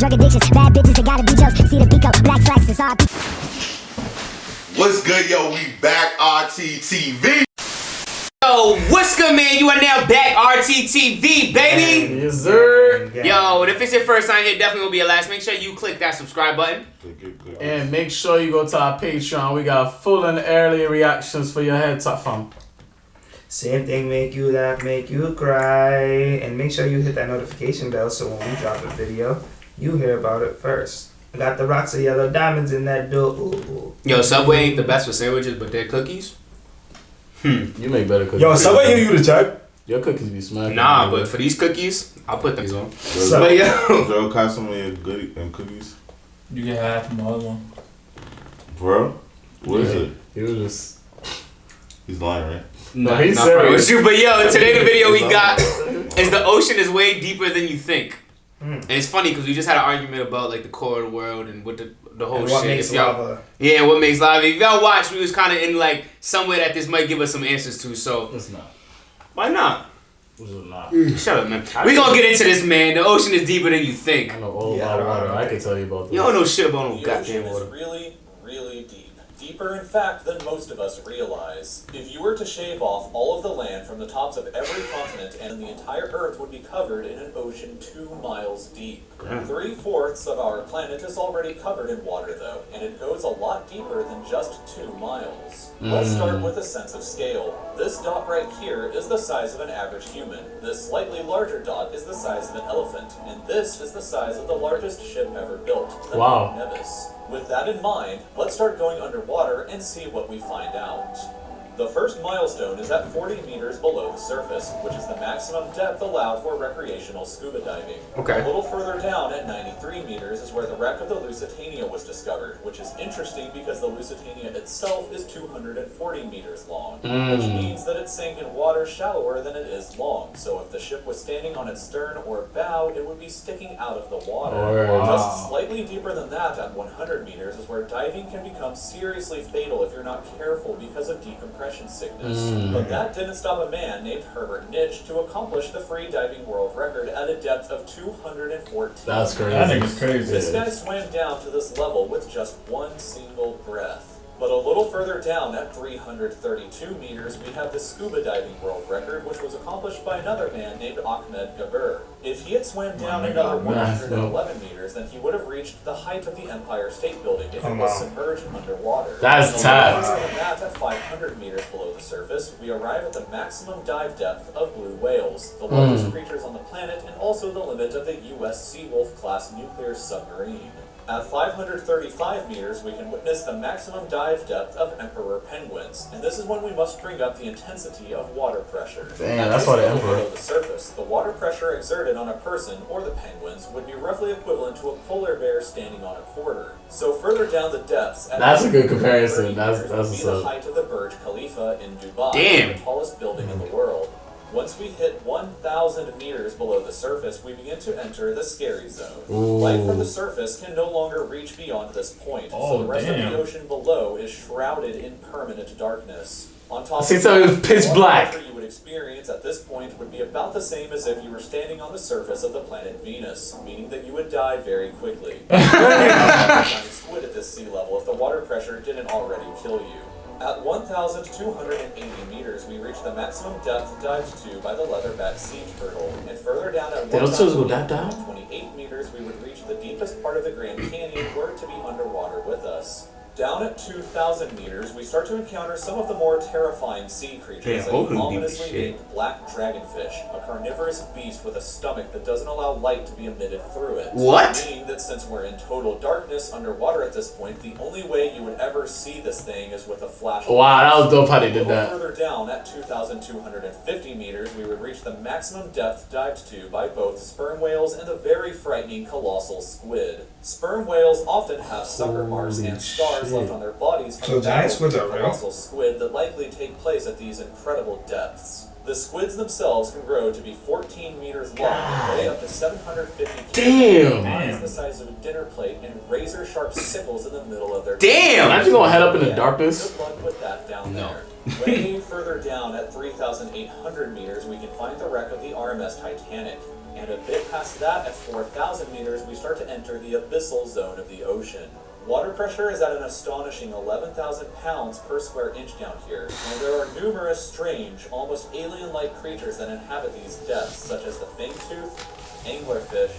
drug addictions, bad bitches, they gotta be jokes. See the Pico, black slacks, it's RP. What's good, yo? We back, RTTV. Yo, what's good, man? You are now back, RTTV, baby. Yes, sir. Yo, if it's your first time here, definitely will be your last. Make sure you click that subscribe button. And make sure you go to our Patreon. We got full and early reactions for your head top fam. Same thing, make you laugh, make you cry. And make sure you hit that notification bell so when we drop a video, you hear about it first. I got the rocks of yellow diamonds in that door. Ooh. Yo, Subway ain't the best for sandwiches, but their cookies? You make better cookies. Yo, Subway you the check. Your cookies be smacking. Nah, but for these cookies, I'll put these on. But yo, got some of your goodies and cookies. You get half from the other one. Bro, what is it? He was just... He's lying, right? No, he's not serious. with you. But yo, today the video we got is the ocean is way deeper than you think. And it's funny because we just had an argument about like the core of the world and what the whole and shit. What makes lava. Yeah, what makes lava. If y'all watch, we was kind of in like somewhere that this might give us some answers to. So It's not. why not? It's not. Shut up, man. We gonna get into this, man. The ocean is deeper than you think. I know all about water. I can tell you about this. You don't know shit about no The goddamn ocean water. is really, really deep. Deeper, in fact, than most of us realize. If you were to shave off all of the land from the tops of every continent, and the entire Earth would be covered in an ocean 2 miles deep. 3/4 of our planet is already covered in water, though, and it goes a lot deeper than just 2 miles. Let's start with a sense of scale. This dot right here is the size of an average human. This slightly larger dot is the size of an elephant, and this is the size of the largest ship ever built, the Wow. Nevis. With that in mind, let's start going underwater and see what we find out. The first milestone is at 40 meters below the surface, which is the maximum depth allowed for recreational scuba diving. Okay. A little further down at 93 meters is where the wreck of the Lusitania was discovered, which is interesting because the Lusitania itself is 240 meters long, which means that it sank in water shallower than it is long. So if the ship was standing on its stern or bow, it would be sticking out of the water. Just slightly deeper than that at 100 meters is where diving can become seriously fatal if you're not careful because of decompression sickness. But that didn't stop a man named Herbert Nitsch to accomplish the free diving world record at a depth of 214 That's crazy. I think it's crazy. This guy swam down to this level with just one single breath. But a little further down at 332 meters, we have the scuba diving world record, which was accomplished by another man named Ahmed Gabir. If he had swam down another 111 meters, then he would have reached the height of the Empire State Building if it was submerged underwater. That's tough. Further than that, at 500 meters below the surface, we arrive at the maximum dive depth of blue whales, the largest creatures on the planet, and also the limit of the U.S. Seawolf class nuclear submarine. At 535 meters, we can witness the maximum dive depth of emperor penguins, and this is when we must bring up the intensity of water pressure. Damn, that's why the emperor. Below the surface, the water pressure exerted on a person or the penguins would be roughly equivalent to a polar bear standing on a quarter. So further down the depths, at That's a good comparison. That's what's the what's up. height of the Burj Khalifa in Dubai, Damn. the tallest building in the world. Once we hit 1,000 meters below the surface, we begin to enter the scary zone. Light from the surface can no longer reach beyond this point, so the rest of the ocean below is shrouded in permanent darkness. On top of So it was pitch the black. pressure you would experience at this point would be about the same as if you were standing on the surface of the planet Venus, meaning that you would die very quickly. Squid at this sea level if the water pressure didn't already kill you. At 1,280 meters, we reach the maximum depth dived to by the leatherback sea turtle, and further down at Those turtles go that down? 1,028 meters, we would reach the deepest part of the Grand Canyon, were it to be underwater with us. Down at 2,000 meters, we start to encounter some of the more terrifying sea creatures, like the ominously named black dragonfish, a carnivorous beast with a stomach that doesn't allow light to be emitted through it. What? Meaning that since we're in total darkness underwater at this point, the only way you would ever see this thing is with a flashlight. Wow, that was dope how they did A that. little further down at 2,250 meters, we would reach the maximum depth dived to by both sperm whales and the very frightening colossal squid. Sperm whales often have sucker marks and scars left on their bodies from So giant squids are real? colossal squid that likely take place at these incredible depths. The squids themselves can grow to be 14 meters long and weigh up to 750 Damn. Eyes the size of a dinner plate and razor-sharp sickles in the middle of their Damn! I'm just gonna head up in the darkness. Good luck with that down No. there. Way further down at 3,800 meters, we can find the wreck of the RMS Titanic. And a bit past that, at 4,000 meters, we start to enter the abyssal zone of the ocean. Water pressure is at an astonishing 11,000 pounds per square inch down here, and there are numerous strange, almost alien-like creatures that inhabit these depths, such as the fangtooth, anglerfish,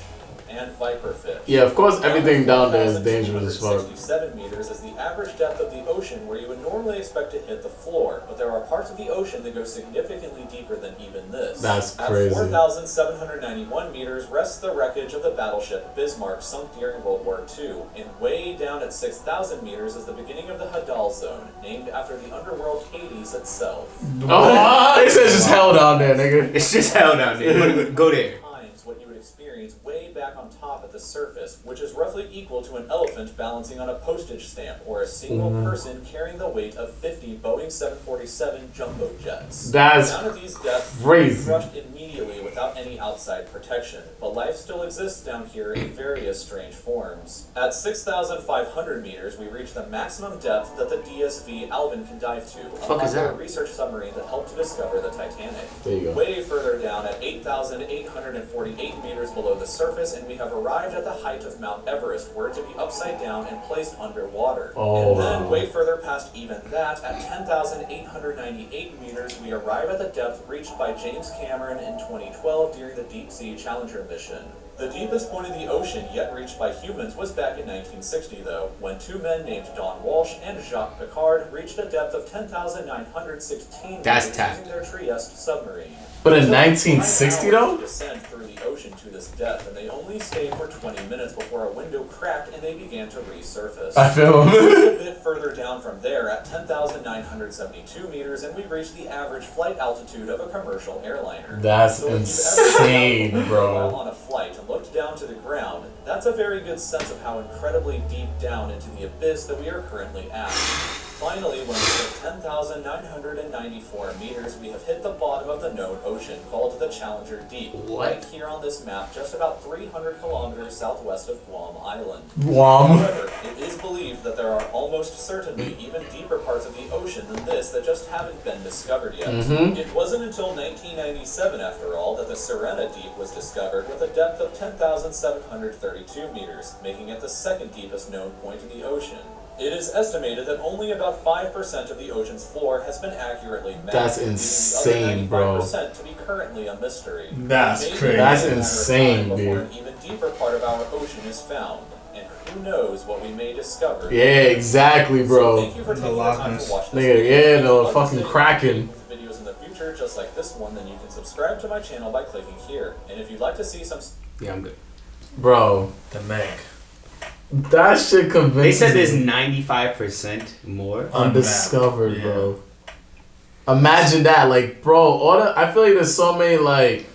and viperfish. Yeah, of course, everything down there is dangerous as fuck. 67 meters is the average depth of the ocean where you would normally expect to hit the floor, but there are parts of the ocean that go significantly deeper than even this. That's crazy. At 4,791 meters rests the wreckage of the battleship Bismarck sunk during World War II, and way down at 6,000 meters is the beginning of the Hadal zone, named after the underworld Hades itself. Oh, it says just hell down there, nigga. It's just hell down there. Go there. What you would experience way back on top at the surface, which is roughly equal to an elephant balancing on a postage stamp or a single person carrying the weight of 50 Boeing 747 jumbo jets. That's down at these depths, crazy. crushed immediately without any outside protection, but life still exists down here in various strange forms. At 6,500 meters, we reach the maximum depth that the DSV Alvin can dive to, Fuck is that? a research submarine that helped to discover the Titanic. There you go. Way further down at 8,848 meters below the surface, and we have arrived at the height of Mount Everest, where it to be upside down and placed underwater. Oh. And then, way further past even that, at 10,898 meters, we arrive at the depth reached by James Cameron in 2012 during the Deep Sea Challenger mission. The deepest point in the ocean yet reached by humans was back in 1960, though, when two men named Don Walsh and Jacques Piccard reached a depth of 10,916 That's meters tact. using their Trieste submarine. But in So, 1960 9 hours though? to descend through the ocean to this depth, and they only stayed for 20 minutes before a window cracked and they began to resurface. I feel A bit further down from there, at 10,972 meters, and we reached the average flight altitude of a commercial airliner. That's So if you've insane, ever bro. on a flight and looked down to the ground, that's a very good sense of how incredibly deep down into the abyss that we are currently at. Finally, when we hit 10,994 meters, we have hit the bottom of the known ocean, called the Challenger Deep, right here on this map, just about 300 kilometers southwest of Guam Island. Guam. However, it is believed that there are almost certainly even deeper parts of the ocean than this that just haven't been discovered yet. It wasn't until 1997, after all, that the Serena Deep was discovered with a depth of 10,732 meters, making it the second deepest known point in the ocean. It is estimated that only about 5% of the ocean's floor has been accurately mapped. That's leaving the insane, other bro. 95% to be currently a mystery. That's Maybe crazy. That's it's a matter of insane, time before dude. an even deeper part of our ocean is found, and who knows what we may discover. Yeah, exactly, So bro. thank you for taking the Loch time Ness. to watch this Nigga, video. yeah, If the you'd like to fucking stay Kraken. with videos in the future just like this one, then you can subscribe to my channel by clicking here. And if you'd like to see some Yeah, I'm good. Bro, The Meg. that shit convinces They said there's me. 95% more. Undiscovered, Yeah. bro. Imagine that, like, bro. I feel like there's so many like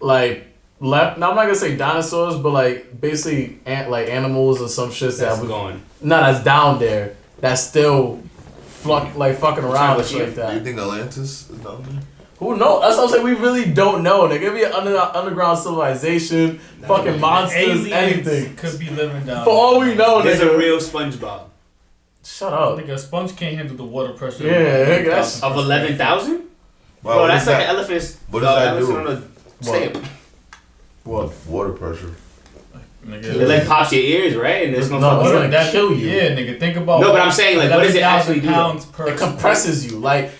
left. Now I'm not gonna say dinosaurs, but like basically like animals or some shit That's that gone. that's down there that's still fucking around and shit like Do you that. think Atlantis is down there? Who knows? That's what I'm saying. We really don't know. There could be an underground civilization, fucking monsters, Aliens anything. could be living down For all we know, There's nigga. a real SpongeBob. Shut up. Like a sponge can't handle the water pressure. Yeah, that's- Of 11,000? Wow, Bro, what that's does like that- an elephant's. what does that elephant do? on a What? stamp. What? Water pressure. Nigga. It like pops your ears, right? And there's no No, fucking. it's gonna kill you. Yeah, nigga. Think about. No, but I'm saying, like, what does it actually do, 11,000 pounds per. It compresses you. Like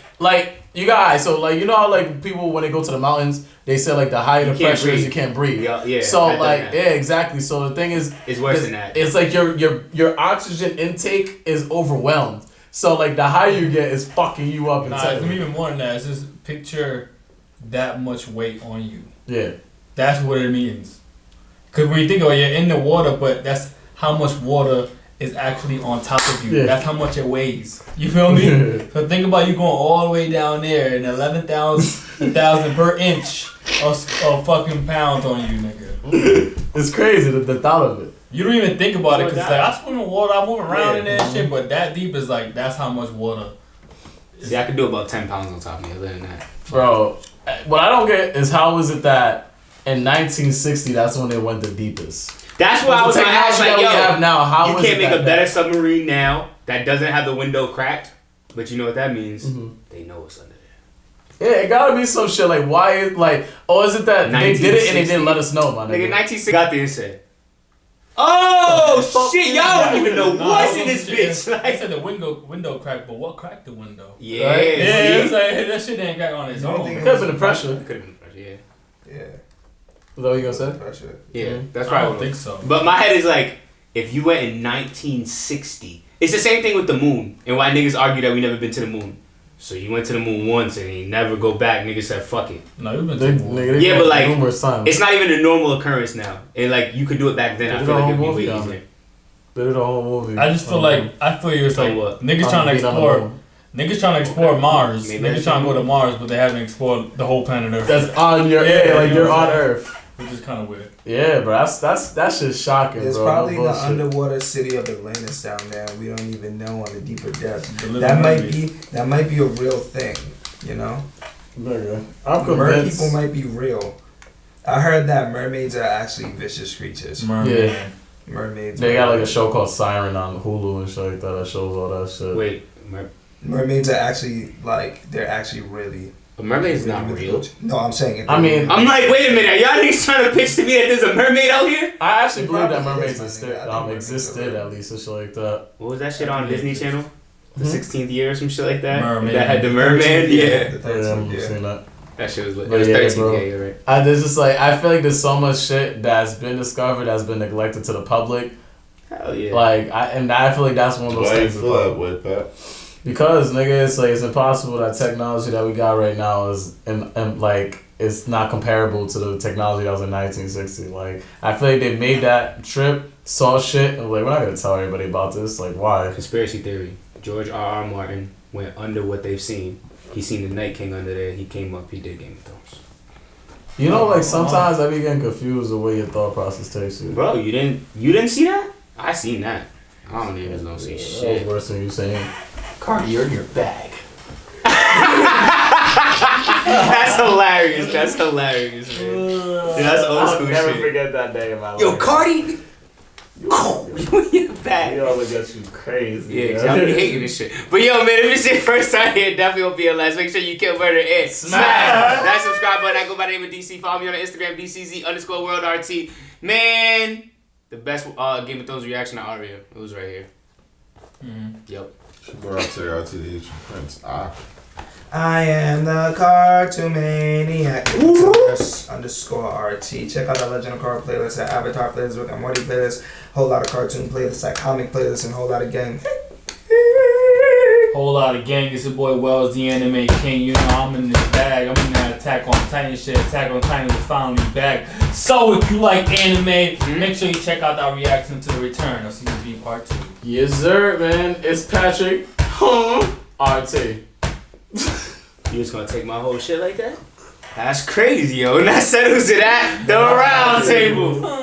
you guys. So like you know how like people when they go to the mountains, they say like the higher the You can't pressure is, breathe. you can't breathe. Yeah, So that like doesn't yeah, happen. exactly. So the thing is, It's worse than that. It's like your oxygen intake is overwhelmed. So like the higher you get is fucking you up Nah, inside. it's even more than that. It's just picture that much weight on you. Yeah. That's what it means. Because when you think about it, you're in the water, but that's how much water is actually on top of you. Yeah. That's how much it weighs. You feel me? Yeah. So think about you going all the way down there and 11,000 per inch of fucking pounds on you, nigga. It's crazy the thought of it. You don't even think about it because No like, doubt. I swim in water, I move around in there and Mm-hmm. shit, but that deep is like, that's how much water. See, I could do about 10 pounds on top of me. Other than that, Bro, what I don't get is how is it that in 1960 that's when they went the deepest? that's why I was The gonna ask. technology Like, that we yo, have now, how you is can't it make that a better submarine now that doesn't have the window cracked. But you know what that means? Mhm. They know what's under there. Yeah, it gotta be some shit like why, like, oh, is it that they did it and they didn't let us know, my Nigga, nigga? 1960 got there and said, "Oh shit, y'all don't even know what's in this bitch." They Like, said the window cracked, but what cracked the window? yeah, Right? Yeah, see? it was like that shit didn't crack on its You don't own. think It could have been the pressure. It could have been pressure, yeah. Yeah. Is that what you gonna say? Pressure. Yeah, that's I probably don't what it think was. so. But my head is like, if you went in 1960, it's the same thing with the moon and why niggas argue that we never been to the moon. So you went to the moon once and you never go back. Niggas said fuck it. No, you've been They, to nigga, they Yeah, but like, numerous times. it's not even a normal occurrence now. And like, you could do it back then. They I did feel a like whole it'd be movie way on easier. it. They did a whole movie. I just feel it's like what? niggas trying to Being on the explore. moon. Niggas trying to explore Mars. Maybe Niggas that's trying to go the to Mars, but they haven't explored the whole planet Earth. That's on your like you're on Earth. Which is kind of weird. Yeah, bro, that's just shocking, There's bro. probably No the bullshit. underwater city of Atlantis down there. We don't even know on the deeper depths. The Little That Mermaid. might be a real thing. You know, Nigga, I'm mer convinced. people might be real. I heard that mermaids are actually vicious creatures. Mermaid. Yeah. Mermaids. They got like a show called Siren on Hulu and shit like that. That shows all that shit. Wait, Mermaids are actually they're actually really. a mermaid is not really real. mythological. No, I'm saying. I mean, I'm like, wait a minute, are y'all niggas trying to pitch to me that there's a mermaid out here? I actually believe that Probably mermaids is, my nigga. I think mermaids existed are at least and shit like that. What was that shit on Yeah. Disney Channel? The Hmm? 16th year or some shit like that? Mermaid. That had the merman? Yeah, Yeah. the Yeah, 13th, I've yeah. seen that. That shit was lit. It But was yeah, 13th, bro. yeah, you're right. There's just like I feel like there's so much shit that's been discovered that's been neglected to the public. Hell yeah. Like I feel like that's one of those Why you things. feel that way, Pat? Because nigga, it's like it's impossible that technology that we got right now is and like it's not comparable to the technology that was in 1960. Like I feel like they made that trip, saw shit, and like we're not gonna tell everybody about this. Like why? Conspiracy theory. George R.R. Martin went under what they've seen. He seen the Night King under there. He came up. He did Game of Thrones. You know, like sometimes I be getting confused the way your thought process takes you. Bro, you didn't see that? I seen that. I don't even know see That was shit. worse than you saying. Cardi, you're in your bag. That's hilarious. That's hilarious, man. Dude, that's old school shit. forget that day in my life. Yo, Cardi. You in your bag. Yo, look at you crazy. Yeah, exactly. I'm hating this shit. But yo, man, if it's your first time here, definitely won't be your last. Make sure you kill murder and smash that subscribe button. I go by the name of DC. Follow me on Instagram, DCZ_WorldRT. Man, the best Game of Thrones reaction to Arya. It was right here. Mm-hmm. Yep. Robcityrt to the Asian Prince. I am the cartoon maniac. _RT. Check out the Legend of Korra playlist, the Avatar playlist, Rick and Morty playlist, whole lot of cartoon playlists, like comic playlists, and whole lot of gang. Whole lot of gang. It's your boy Wells, the anime king. You know I'm in this bag. I'm in that Attack on Titan shit. Attack on Titan is finally back. So if you like anime, make sure you check out our reaction to the return of Season 3 Part 2. Yes, sir, man. It's Patrick. RT. You just gonna take my whole shit like that? That's crazy, yo. And that settles it at the round table.